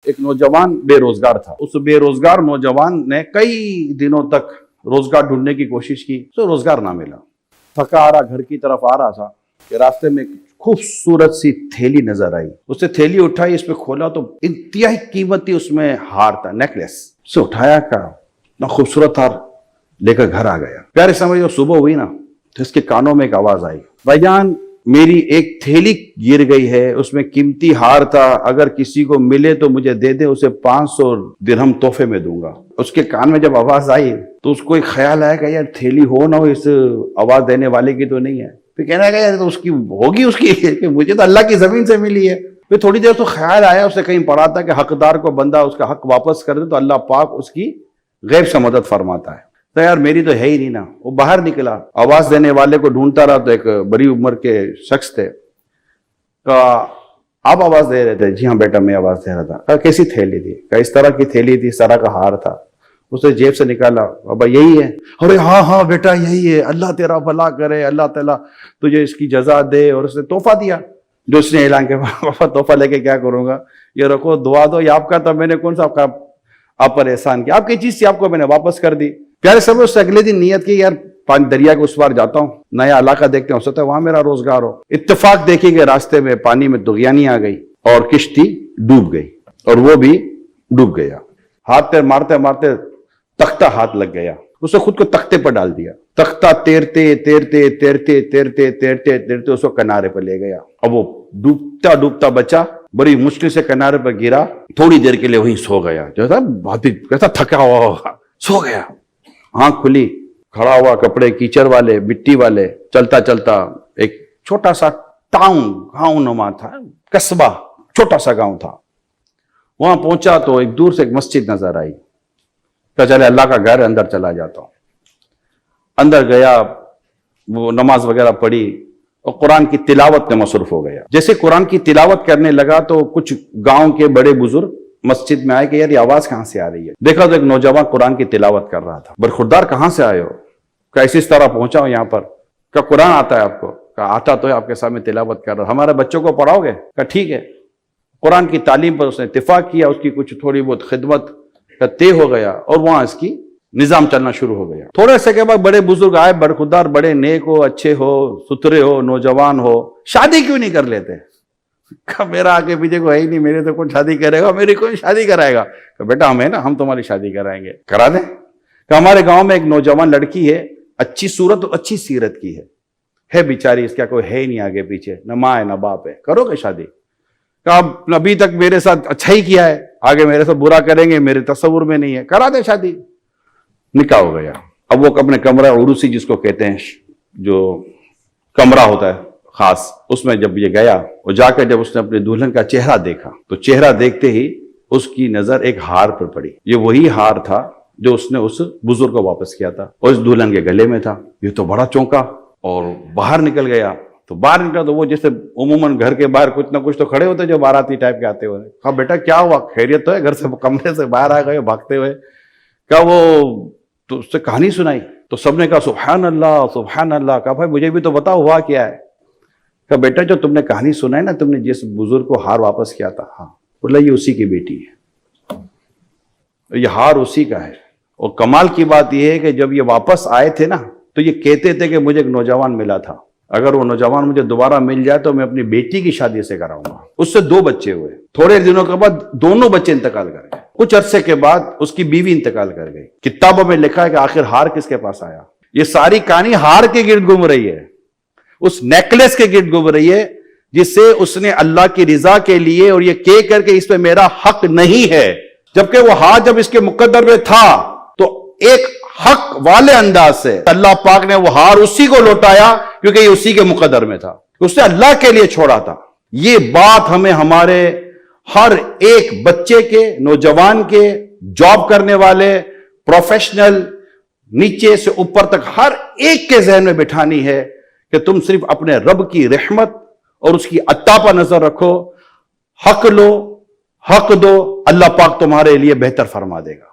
ایک نوجوان بے روزگار تھا. اس بے روزگار نوجوان نے کئی دنوں تک روزگار ڈھونڈنے کی کوشش کی تو روزگار نہ ملا. تھکا آ رہا گھر کی طرف آ رہا تھا کہ راستے میں ایک خوبصورت سی تھیلی نظر آئی. اس نے تھیلی اٹھائی, اس پہ کھولا تو انتہائی قیمتی اس میں ہار تھا, نیکلیس. اسے اٹھایا کا اتنا خوبصورت ہار لے کر گھر آ گیا. پیارے سمجھ جو صبح ہوئی نا تو اس کے کانوں میں ایک آواز آئی, بھائی جان میری ایک تھیلی گر گئی ہے, اس میں قیمتی ہار تھا, اگر کسی کو ملے تو مجھے دے دے, اسے 500 درہم تحفے میں دوں گا. اس کے کان میں جب آواز آئی تو اس کو ایک خیال آیا کہ یار تھیلی ہو نہ ہو اس آواز دینے والے کی تو نہیں ہے. پھر کہنا کہ یار تو اس کی ہوگی, اس کی کہ مجھے تو اللہ کی زمین سے ملی ہے. پھر تھوڑی دیر تو خیال آیا, اس نے کہیں پڑھا تھا کہ حقدار کو بندہ اس کا حق واپس کر دے تو اللہ پاک اس کی غیب سے مدد فرماتا ہے. تو یار میری تو ہے ہی نہیں نا. وہ باہر نکلا, آواز دینے والے کو ڈھونڈتا رہا تو ایک بڑی عمر کے شخص تھے. آپ آواز دے رہے تھے؟ جی ہاں بیٹا میں آواز دے رہا تھا. کہا کیسی تھیلی تھی؟ کہا اس طرح کی تھیلی تھی, اس طرح کا ہار تھا. اس نے جیب سے نکالا, بابا یہی ہے؟ ارے ہاں ہاں بیٹا یہی ہے, اللہ تیرا بھلا کرے, اللہ تعالیٰ تجھے اس کی جزا دے. اور اس نے تحفہ دیا. جو اس نے اعلان کیا, بابا تحفہ لے کے کیا کروں گا, یہ رکھو دعا دو, یہ آپ کا تھا, میں نے کون سا آپ پر احسان کیا, آپ کی چیز تھی, آپ کو میں نے واپس کر دی. پیارے سب اس سے اگلے دن نیت کی یار دریا کے اس پار جاتا ہوں, نیا علاقہ دیکھتے ہیں, ہو سکتا ہے وہاں میرا روزگار ہو. اتفاق دیکھی کہ راستے میں پانی میں دغیانی آ گئی اور کشتی ڈوب گئی, اور وہ بھی ڈوب گیا. ہاتھ پیر مارتے مارتے تختہ ہاتھ لگ گیا. اس نے خود کو تختے پر ڈال دیا. تختہ تیرتے تیرتے تیرتے تیرتے تیرتے تیرتے اس کو کنارے پر لے گیا. اب وہ ڈوبتا ڈوبتا بچا, بڑی مشکل سے کنارے پر گرا, تھوڑی دیر کے لیے وہیں سو گیا. جیسا بہت ہی کیسا تھکا ہوا ہوگا, سو گیا. آنکھ کھلی, کھڑا ہوا, کپڑے کیچڑ والے مٹی والے, چلتا چلتا ایک چھوٹا سا ٹاؤن, گاؤں نما تھا, قصبہ, چھوٹا سا گاؤں تھا. وہاں پہنچا تو ایک دور سے ایک مسجد نظر آئی. کہ چلے اللہ کا گھر, اندر چلا جاتا ہوں. اندر گیا, وہ نماز وغیرہ پڑھی اور قرآن کی تلاوت میں مصروف ہو گیا. جیسے قرآن کی تلاوت کرنے لگا تو کچھ گاؤں کے بڑے بزرگ مسجد میں آئے کہ یار یہ آواز کہاں سے آ رہی ہے. دیکھا تو ایک نوجوان قرآن کی تلاوت کر رہا تھا. برخوردار کہاں سے آئے ہو؟ کہ اس طرح پہنچا ہوں یہاں پر. کہ قرآن آتا ہے آپ کو؟ کہ آتا تو ہے, آپ کے سامنے تلاوت کر رہا. ہمارے بچوں کو پڑھاؤ گے؟ کہ ٹھیک ہے. قرآن کی تعلیم پر اس نے اتفاق کیا, اس کی کچھ تھوڑی بہت خدمت کا طے ہو گیا اور وہاں اس کی نظام چلنا شروع ہو گیا. تھوڑے عرصے کے بعد بڑے بزرگ آئے, برخوردار, بڑے نیک ہو, اچھے ہو, ستھرے ہو, نوجوان ہو, شادی کیوں نہیں کر لیتے؟ کہ میرا آگے پیچھے کو ہے ہی نہیں, میرے تو کون شادی کرے گا, میری کون شادی کرائے گا. کہ بیٹا ہم ہیں نا, ہم تمہاری شادی کرائیں گے, کرا دیں. کہ ہمارے گاؤں میں ایک نوجوان لڑکی ہے, اچھی صورت اور اچھی سیرت کی ہے بیچاری, اس کا کوئی ہے ہی نہیں آگے پیچھے, نہ ماں ہے نہ باپ ہے, کرو گے شادی؟ کہ ابھی تک میرے ساتھ اچھا ہی کیا ہے, آگے میرے ساتھ برا کریں گے میرے تصور میں نہیں ہے, کرا دے شادی. نکاح ہو گیا. اب وہ اپنے کمرہ عروسی جس کو کہتے ہیں, جو کمرہ ہوتا ہے خاص, اس میں جب یہ گیا, وہ جا کر جب اس نے اپنے دلہن کا چہرہ دیکھا تو چہرہ دیکھتے ہی اس کی نظر ایک ہار پر پڑی. یہ وہی ہار تھا جو اس نے اس بزرگ کو واپس کیا تھا, اور اس دلہن کے گلے میں تھا. یہ تو بڑا چونکا اور باہر نکل گیا. تو باہر نکلا تو وہ جیسے عموماً گھر کے باہر کچھ نہ کچھ تو کھڑے ہوتے جو باراتی ٹائپ کے آتے ہوئے. کہا بیٹا کیا ہوا, خیریت تو ہے؟ گھر سے کمرے سے باہر آ گئے بھاگتے ہوئے. کہا وہ تو اس سے کہانی سنائی تو سب نے کہا سبحان اللہ سبحان اللہ. کہا بھائی مجھے بھی تو بتاؤ ہوا کیا ہے. کہا بیٹا جو تم نے کہانی سنائی نا, تم نے جس بزرگ کو ہار واپس کیا تھا, ہاں بولا یہ اسی کی بیٹی ہے, یہ ہار اسی کا ہے. اور کمال کی بات یہ ہے کہ جب یہ واپس آئے تھے نا تو یہ کہتے تھے کہ مجھے ایک نوجوان ملا تھا, اگر وہ نوجوان مجھے دوبارہ مل جائے تو میں اپنی بیٹی کی شادی سے کراؤں گا. اس سے 2 بچے ہوئے. تھوڑے دنوں کے بعد دونوں بچے انتقال کر گئے. کچھ عرصے کے بعد اس کی بیوی انتقال کر گئی. کتابوں میں لکھا ہے کہ آخر ہار کس کے پاس آیا. یہ ساری کہانی ہار کے گرد گھوم رہی ہے, اس نیکلیس کے گرد گھوم رہی ہے جس سے اس نے اللہ کی رضا کے لیے اور یہ کہہ کر کے اس پہ میرا حق نہیں ہے, جبکہ وہ ہار جب اس کے مقدر میں تھا تو ایک حق والے انداز سے اللہ پاک نے وہ ہار اسی کو لوٹایا کیونکہ یہ اسی کے مقدر میں تھا, اس نے اللہ کے لیے چھوڑا تھا. یہ بات ہمیں ہمارے ہر ایک بچے کے, نوجوان کے, جاب کرنے والے, پروفیشنل, نیچے سے اوپر تک ہر ایک کے ذہن میں بٹھانی ہے کہ تم صرف اپنے رب کی رحمت اور اس کی عطا پر نظر رکھو. حق لو, حق دو, اللہ پاک تمہارے لیے بہتر فرما دے گا.